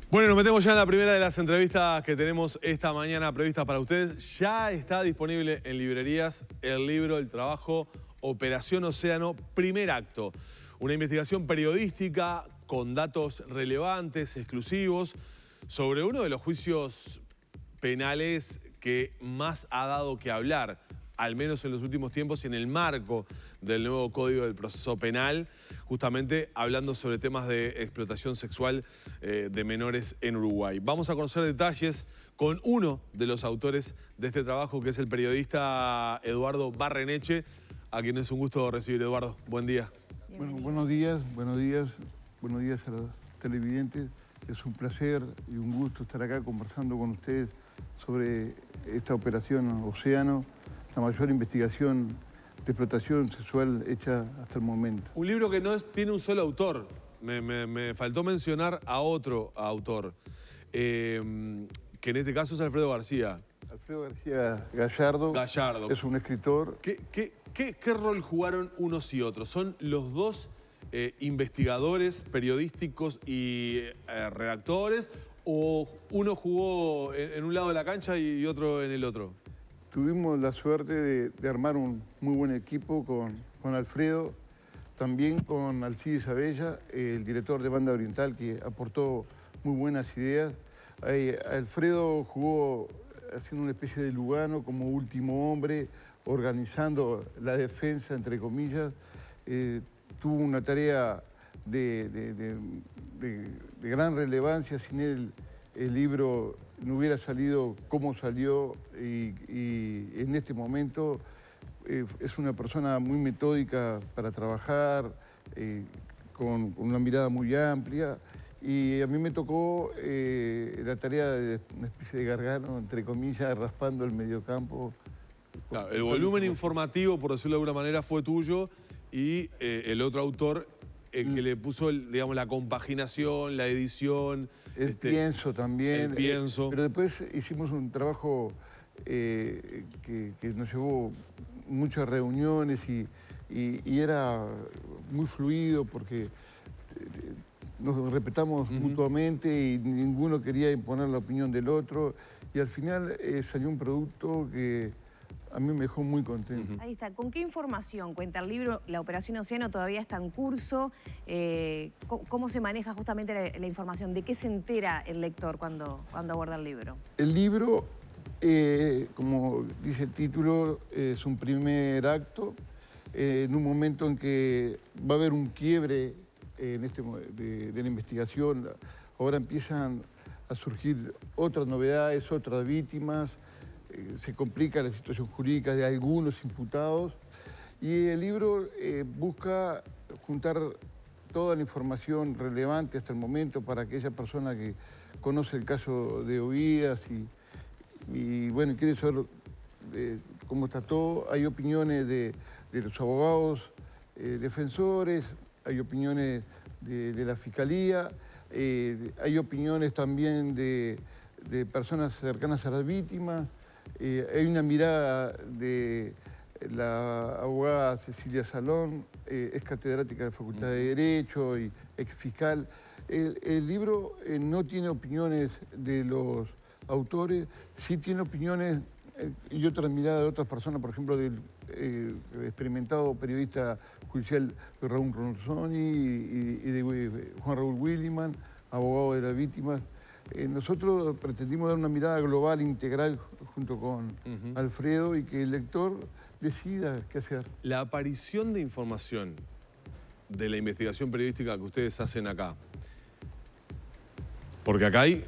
Bueno, nos metemos ya en la primera de las entrevistas que tenemos esta mañana previstas para ustedes. Ya está disponible en librerías el libro, el trabajo Operación Océano, primer acto. Una investigación periodística con datos relevantes, exclusivos, sobre uno de los juicios penales que más ha dado que hablar, al menos en los últimos tiempos y en el marco del nuevo Código del Proceso Penal, justamente hablando sobre temas de explotación sexual de menores en Uruguay. Vamos a conocer detalles con uno de los autores de este trabajo, que es el periodista Eduardo Barreneche, a quien es un gusto recibir. Eduardo, buen día. Bueno, buenos días a los televidentes. Es un placer y un gusto estar acá conversando con ustedes sobre esta operación Océano, la mayor investigación de explotación sexual hecha hasta el momento. Un libro que no tiene un solo autor. Me faltó mencionar a otro autor, que en este caso es Alfredo García. Alfredo García Gallardo. Es un escritor. ¿Qué rol jugaron unos y otros? ¿Son los dos investigadores periodísticos y redactores, o uno jugó en un lado de la cancha y otro en el otro? Tuvimos la suerte de armar un muy buen equipo con Alfredo, también con Alcides Abella, el director de Banda Oriental, que aportó muy buenas ideas. Alfredo jugó haciendo una especie de Lugano como último hombre, organizando la defensa, entre comillas. Tuvo una tarea de gran relevancia. Sin él el libro no hubiera salido como salió, y en este momento es una persona muy metódica para trabajar, con una mirada muy amplia, y a mí me tocó la tarea de una especie de Gargano, entre comillas, raspando el mediocampo. Claro, el volumen informativo, por decirlo de alguna manera, fue tuyo, y el otro autor, el que le puso, digamos, la compaginación, la edición. El pienso también. El pienso. Pero después hicimos un trabajo que nos llevó muchas reuniones y era muy fluido, porque nos respetamos mutuamente y ninguno quería imponer la opinión del otro. Y al final salió un producto que a mí me dejó muy contento. Ahí está. ¿Con qué información cuenta el libro? La Operación Océano todavía está en curso. ¿Cómo se maneja justamente la información? ¿De qué se entera el lector cuando aborda el libro? El libro, como dice el título, es un primer acto, en un momento en que va a haber un quiebre de la investigación. Ahora empiezan a surgir otras novedades, otras víctimas. Se complica la situación jurídica de algunos imputados, y el libro busca juntar toda la información relevante hasta el momento para aquella persona que conoce el caso de oídas y bueno, quiere saber cómo está todo. Hay opiniones de los abogados defensores, hay opiniones de la Fiscalía, hay opiniones también de personas cercanas a las víctimas. Hay una mirada de la abogada Cecilia Salón, es catedrática de la Facultad de Derecho y ex fiscal. El libro no tiene opiniones de los autores, sí tiene opiniones y otras miradas de otras personas, por ejemplo, del experimentado periodista judicial Raúl Ronzoni y de Juan Raúl Williman, abogado de las víctimas. Nosotros pretendimos dar una mirada global, integral, junto con Alfredo, y que el lector decida qué hacer. La aparición de información de la investigación periodística que ustedes hacen acá, porque acá hay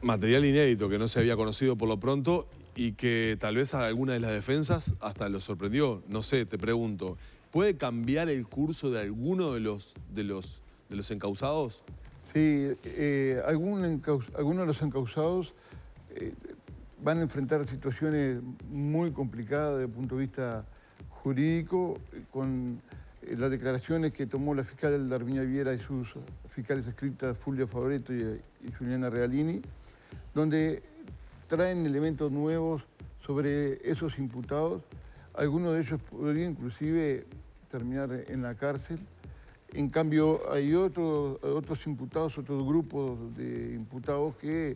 material inédito que no se había conocido por lo pronto y que tal vez a alguna de las defensas hasta los sorprendió. No sé, te pregunto, ¿puede cambiar el curso de alguno de los encausados? Sí, algunos de los encausados van a enfrentar situaciones muy complicadas desde el punto de vista jurídico, con las declaraciones que tomó la fiscal Darminia Viera y sus fiscales escritas Fulvio Favoreto y Juliana Realini, donde traen elementos nuevos sobre esos imputados. Algunos de ellos podrían inclusive terminar en la cárcel. En cambio, hay otros imputados, otros grupos de imputados que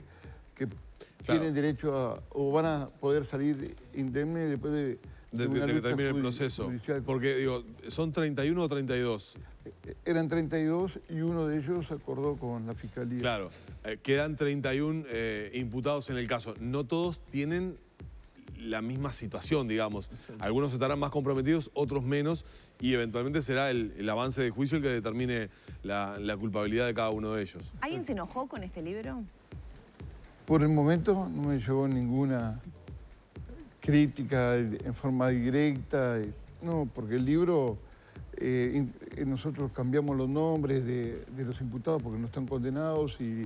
Claro. tienen derecho o van a poder salir indemnes después de una que lucha termine el proceso. judicial. Porque, digo, ¿son 31 o 32? Eran 32 y uno de ellos acordó con la Fiscalía. Claro, quedan 31 imputados en el caso. No todos tienen la misma situación, digamos. Algunos estarán más comprometidos, otros menos, y eventualmente será el avance de juicio el que determine la culpabilidad de cada uno de ellos. ¿Alguien se enojó con este libro? Por el momento no me llegó ninguna crítica en forma directa. No, porque el libro, nosotros cambiamos los nombres de los imputados porque no están condenados y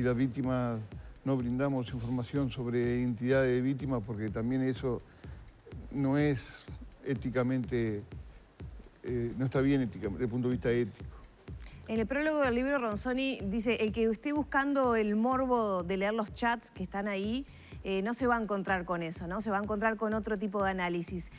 las víctimas no brindamos información sobre identidad de víctimas porque también eso no es éticamente, no está bien éticamente, desde el punto de vista ético. En el prólogo del libro, Ronzoni dice, el que esté buscando el morbo de leer los chats que están ahí, no se va a encontrar con eso, ¿no? Se va a encontrar con otro tipo de análisis.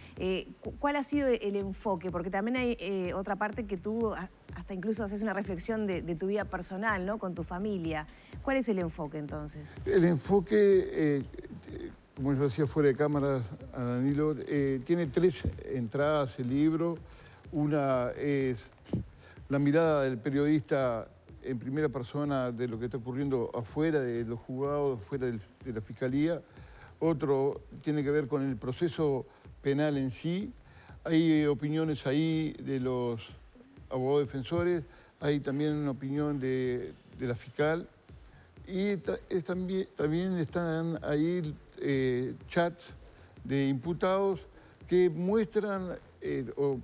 ¿Cuál ha sido el enfoque? Porque también hay otra parte que tú hasta incluso haces una reflexión de tu vida personal, ¿no? Con tu familia. ¿Cuál es el enfoque, entonces? El enfoque, como yo decía fuera de cámaras a Danilo, tiene 3 entradas el libro. Una es la mirada del periodista en primera persona de lo que está ocurriendo afuera de los juzgados, afuera de la Fiscalía. Otro tiene que ver con el proceso penal en sí. Hay opiniones ahí de los abogados defensores, hay también una opinión de la fiscal. Y también están ahí chats de imputados que muestran o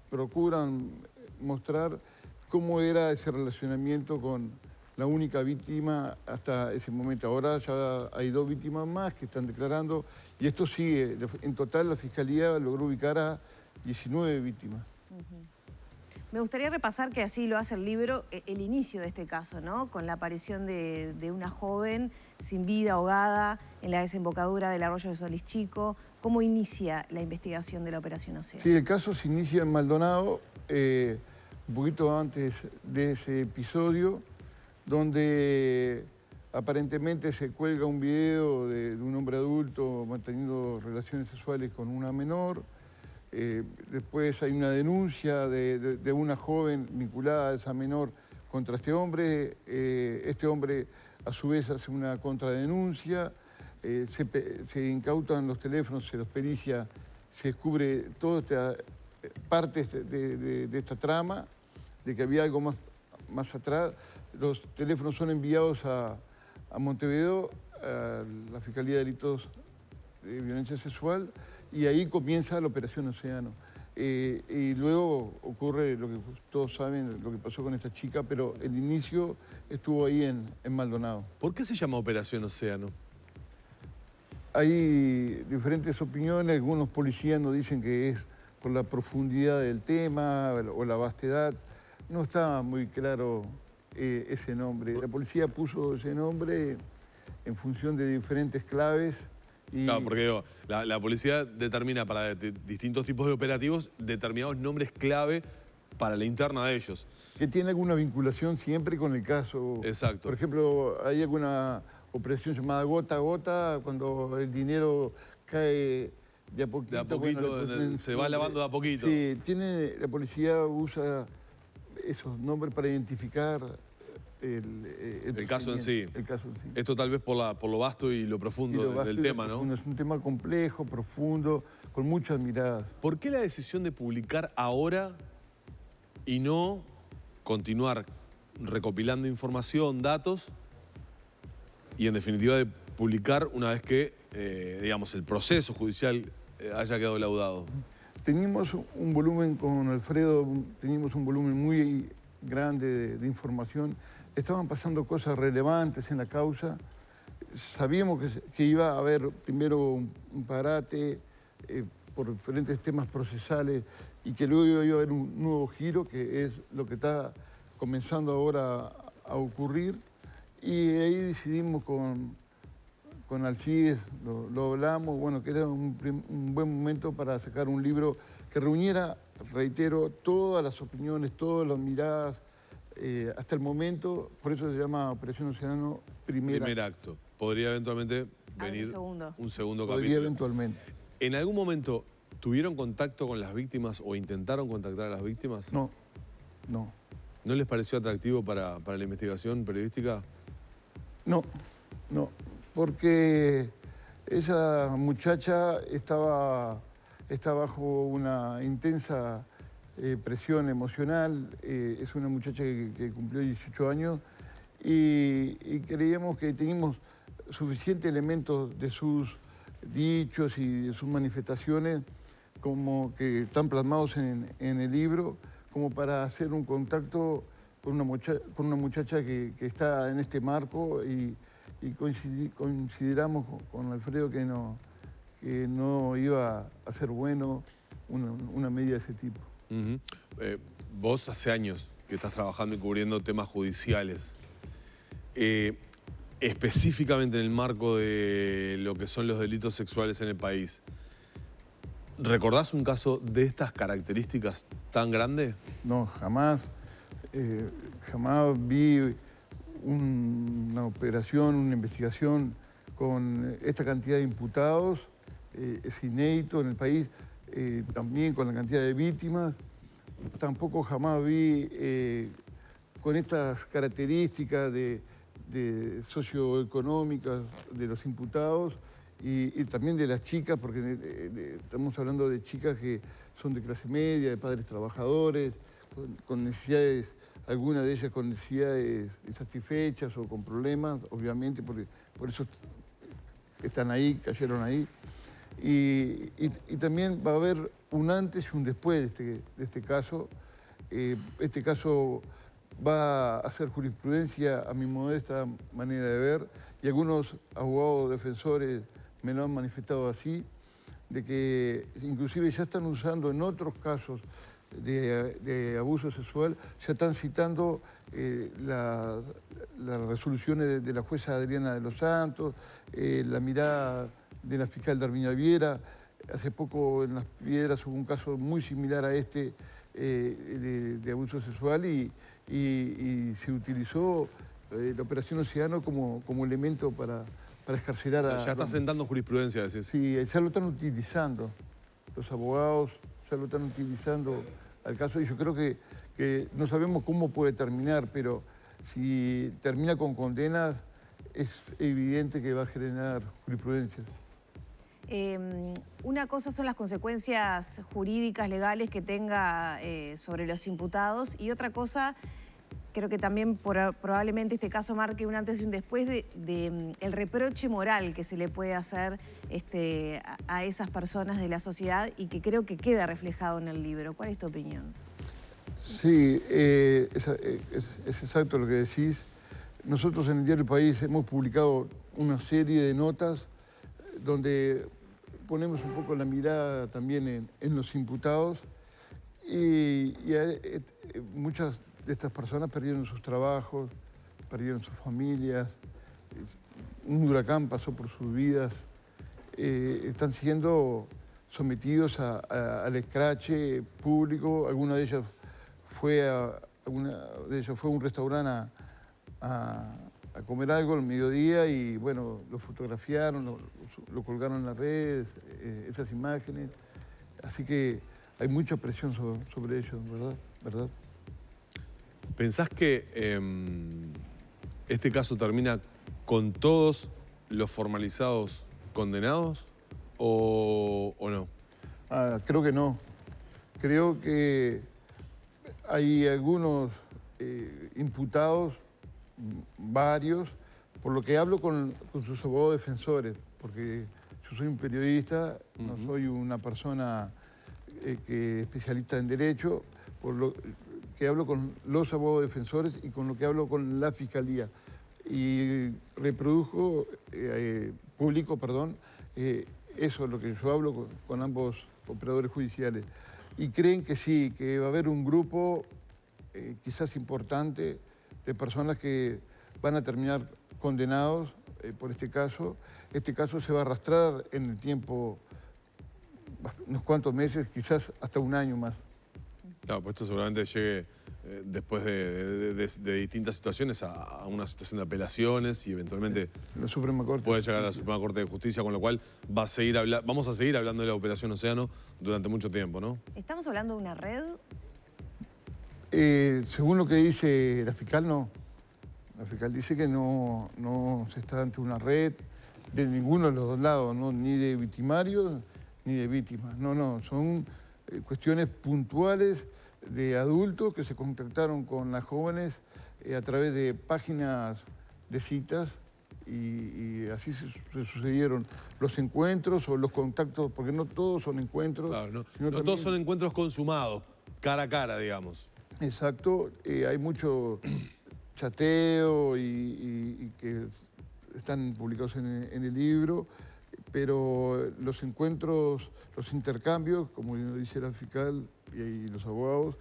procuran mostrar cómo era ese relacionamiento con la única víctima hasta ese momento. Ahora ya hay 2 víctimas más que están declarando y esto sigue. En total la Fiscalía logró ubicar a 19 víctimas. Me gustaría repasar, que así lo hace el libro, el inicio de este caso, ¿no? Con la aparición de una joven sin vida, ahogada, en la desembocadura del arroyo de Solís Chico. ¿Cómo inicia la investigación de la Operación Océano? Sí, el caso se inicia en Maldonado, un poquito antes de ese episodio, donde aparentemente se cuelga un video de un hombre adulto manteniendo relaciones sexuales con una menor. Después hay una denuncia de una joven vinculada a esa menor contra este hombre. Este hombre a su vez hace una contradenuncia. Se incautan los teléfonos, se los pericia, se descubre toda esta partes de esta trama, de que había algo más atrás. Los teléfonos son enviados a Montevideo, a la Fiscalía de Delitos de Violencia Sexual, y ahí comienza la Operación Océano. Y luego ocurre lo que todos saben, lo que pasó con esta chica, pero el inicio estuvo ahí en Maldonado. ¿Por qué se llama Operación Océano? Hay diferentes opiniones, algunos policías nos dicen que es por la profundidad del tema o la vastedad. No está muy claro ese nombre. La policía puso ese nombre en función de diferentes claves. Claro, porque digo, la policía determina para distintos tipos de operativos determinados nombres clave para la interna de ellos. Que tiene alguna vinculación siempre con el caso. Exacto. Por ejemplo, hay alguna operación llamada gota a gota, cuando el dinero cae de a poquito. De a poquito, bueno, se va lavando de a poquito. Sí, la policía usa esos nombres para identificar el caso en sí. El caso en sí. Esto tal vez por lo vasto y lo profundo del tema, ¿no? Es un tema complejo, profundo, con muchas miradas. ¿Por qué la decisión de publicar ahora y no continuar recopilando información, datos, y en definitiva de publicar una vez que, digamos, el proceso judicial haya quedado laudado? Teníamos un volumen con Alfredo, teníamos un volumen muy grande de información. Estaban pasando cosas relevantes en la causa. Sabíamos que iba a haber primero un parate por diferentes temas procesales y que luego iba a haber un nuevo giro, que es lo que está comenzando ahora a ocurrir. Y ahí decidimos con Alcides, lo hablamos, bueno, que era un buen momento para sacar un libro que reuniera reitero, todas las opiniones, todas las miradas, hasta el momento, por eso se llama Operación Océano Primer acto. Podría eventualmente venir un segundo Podría capítulo. eventualmente. ¿En algún momento tuvieron contacto con las víctimas o intentaron contactar a las víctimas? No, no. ¿No les pareció atractivo para la investigación periodística? No, no, porque esa muchacha está bajo una intensa presión emocional. Es una muchacha que cumplió 18 años y creíamos que teníamos suficientes elementos de sus dichos y de sus manifestaciones como que están plasmados en el libro, como para hacer un contacto con una muchacha que está en este marco y consideramos con Alfredo que no iba a ser bueno una medida de ese tipo. Vos hace años que estás trabajando y cubriendo temas judiciales. Específicamente en el marco de lo que son los delitos sexuales en el país, ¿recordás un caso de estas características tan grande? No, jamás. Jamás vi una operación, una investigación con esta cantidad de imputados. Es inédito en el país, también con la cantidad de víctimas. Tampoco jamás vi con estas características de socioeconómicas de los imputados y también de las chicas, porque estamos hablando de chicas que son de clase media, de padres trabajadores, con necesidades, algunas de ellas con necesidades insatisfechas o con problemas, obviamente, porque por eso están ahí, cayeron ahí. Y también va a haber un antes y un después de este caso. Este caso va a hacer jurisprudencia a mi modesta manera de ver, y algunos abogados defensores me lo han manifestado así, de que inclusive ya están usando en otros casos de abuso sexual, ya están citando las resoluciones de la jueza Adriana de los Santos, la mirada de la fiscal Darminia Viera. Hace poco en Las Piedras hubo un caso muy similar a este de abuso sexual y se utilizó la Operación Océano como elemento para excarcelar a... Ya está sentando jurisprudencia, decís. Sí, ya lo están utilizando. Los abogados ya lo están utilizando al caso y yo creo que no sabemos cómo puede terminar, pero si termina con condenas es evidente que va a generar jurisprudencia. Una cosa son las consecuencias jurídicas, legales que tenga sobre los imputados y otra cosa, creo que también probablemente este caso marque un antes y un después el reproche moral que se le puede hacer a esas personas de la sociedad y que creo que queda reflejado en el libro. ¿Cuál es tu opinión? Sí, es exacto lo que decís. Nosotros en el diario El País hemos publicado una serie de notas donde ponemos un poco la mirada también en los imputados y muchas de estas personas perdieron sus trabajos, perdieron sus familias, un huracán pasó por sus vidas, están siendo sometidos al escrache público. Alguna de ellas fue a un restaurante a comer algo al mediodía y bueno, lo fotografiaron, lo colgaron en las redes, esas imágenes. Así que hay mucha presión sobre ellos, ¿verdad? ¿Pensás que este caso termina con todos los formalizados condenados o no? Creo que no. Creo que hay algunos imputados, varios, por lo que hablo con sus abogados defensores, porque yo soy un periodista, no soy una persona especialista en derecho, por lo que hablo con los abogados defensores y con lo que hablo con la fiscalía. Y publico, eso, lo que yo hablo con ambos operadores judiciales. Y creen que sí, que va a haber un grupo quizás importante de personas que van a terminar condenados por este caso. Este caso se va a arrastrar en el tiempo unos cuantos meses, quizás hasta un año más. Claro, pues esto seguramente llegue después de distintas situaciones a una situación de apelaciones y eventualmente La Suprema Corte. puede llegar a la Suprema Corte de Justicia, con lo cual vamos a seguir hablando de la Operación Océano durante mucho tiempo, ¿no? ¿Estamos hablando de una red? Según lo que dice la fiscal, no. La fiscal dice que no se está ante una red de ninguno de los dos lados, ¿no? Ni de victimarios ni de víctimas. No, son cuestiones puntuales de adultos que se contactaron con las jóvenes a través de páginas de citas y así se sucedieron los encuentros o los contactos, porque no todos son encuentros. Claro, no también... todos son encuentros consumados, cara a cara, digamos. Exacto, hay mucho chateo y que están publicados en el libro, pero los encuentros, los intercambios, como dice la fiscal y los abogados,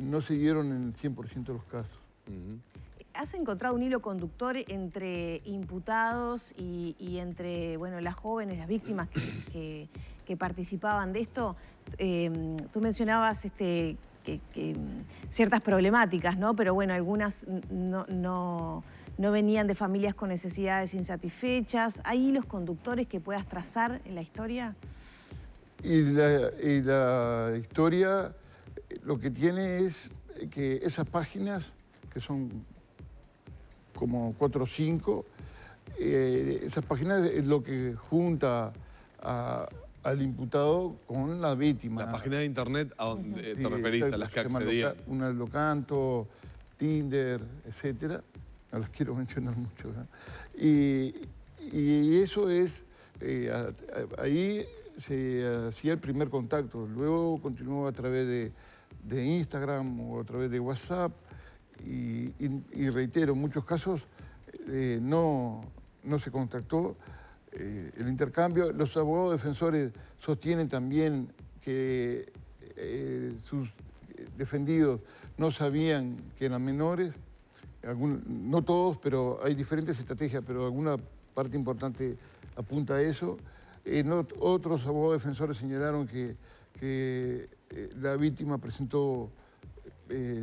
no se dieron en el 100% de los casos. ¿Has encontrado un hilo conductor entre imputados y entre las jóvenes, las víctimas que participaban de esto? Tú mencionabas que ciertas problemáticas, ¿no? Pero bueno, algunas no venían de familias con necesidades insatisfechas. ¿Hay hilos conductores que puedas trazar en la historia? Y la historia lo que tiene es que esas páginas, que son como 4 o 5, esas páginas es lo que junta al imputado con la víctima. La página de internet a donde te referís, a las que accedían. Una de Locanto, Tinder, etcétera. No las quiero mencionar mucho, ¿no? Y eso es, ahí se hacía el primer contacto. Luego continuó a través de Instagram o a través de WhatsApp. Y reitero, en muchos casos no se contactó el intercambio. Los abogados defensores sostienen también que sus defendidos no sabían que eran menores. No todos, pero hay diferentes estrategias, pero alguna parte importante apunta a eso. Otros abogados defensores señalaron que la víctima presentó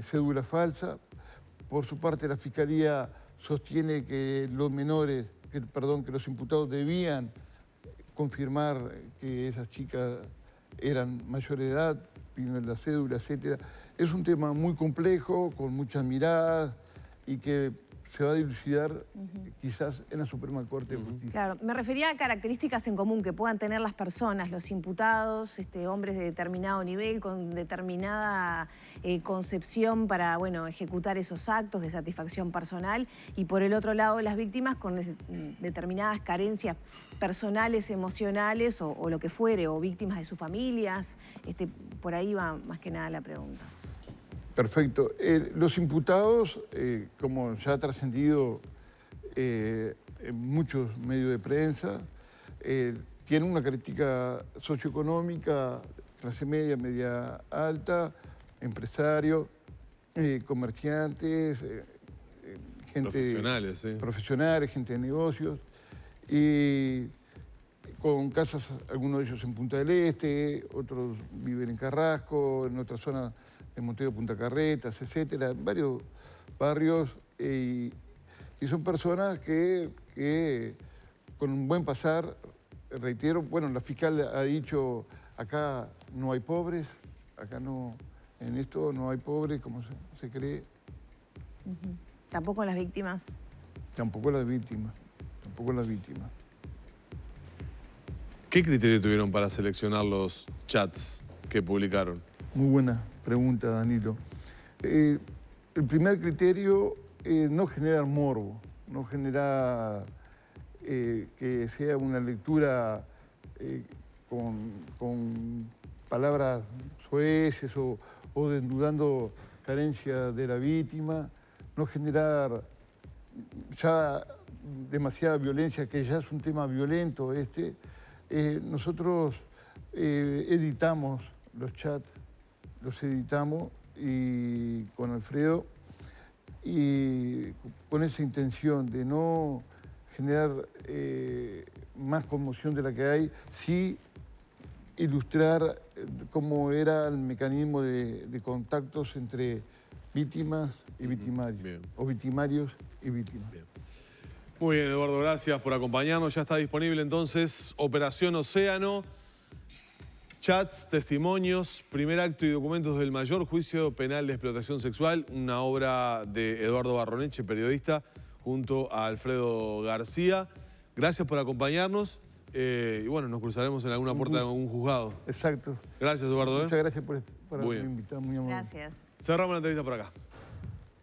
cédula falsa. Por su parte, la Fiscalía sostiene que los que los imputados debían confirmar que esas chicas eran mayores de edad, pidiendo la cédula, etc. Es un tema muy complejo, con muchas miradas y que se va a dilucidar quizás en la Suprema Corte de Justicia. Claro, me refería a características en común que puedan tener las personas, los imputados, hombres de determinado nivel, con determinada concepción para, ejecutar esos actos de satisfacción personal, y por el otro lado las víctimas con determinadas carencias personales, emocionales o lo que fuere, o víctimas de sus familias. Por ahí va más que nada la pregunta. Perfecto. Los imputados, como ya ha trascendido en muchos medios de prensa, tienen una característica socioeconómica, clase media, media alta, empresarios, comerciantes, gente... Profesionales, gente de negocios, y con casas, algunos de ellos en Punta del Este, otros viven en Carrasco, en otra zona en Montevideo, Punta Carretas, etcétera, en varios barrios, y son personas que con un buen pasar, reitero, la fiscal ha dicho, acá no hay pobres, acá no, en esto no hay pobres, como se cree. ¿Tampoco las víctimas? Tampoco las víctimas, tampoco las víctimas. ¿Qué criterio tuvieron para seleccionar los chats que publicaron? Muy buena pregunta, Danilo. El primer criterio no generar morbo, no generar que sea una lectura con palabras soeces o desnudando carencias de la víctima, no generar ya demasiada violencia, que ya es un tema violento nosotros editamos los chats, los editamos y con Alfredo, y con esa intención de no generar más conmoción de la que hay, sí ilustrar cómo era el mecanismo de contactos entre víctimas y victimarios, Bien. o victimarios y víctimas. Bien. Muy bien, Eduardo, gracias por acompañarnos. Ya está disponible entonces Operación Océano. Chats, testimonios, primer acto y documentos del mayor juicio penal de explotación sexual, una obra de Eduardo Barroneche, periodista, junto a Alfredo García. Gracias por acompañarnos y bueno, nos cruzaremos en alguna puerta de algún juzgado. Exacto. Gracias, Eduardo. Muchas gracias por Muy bien. invitarme. Muy amable. Gracias. Cerramos la entrevista por acá.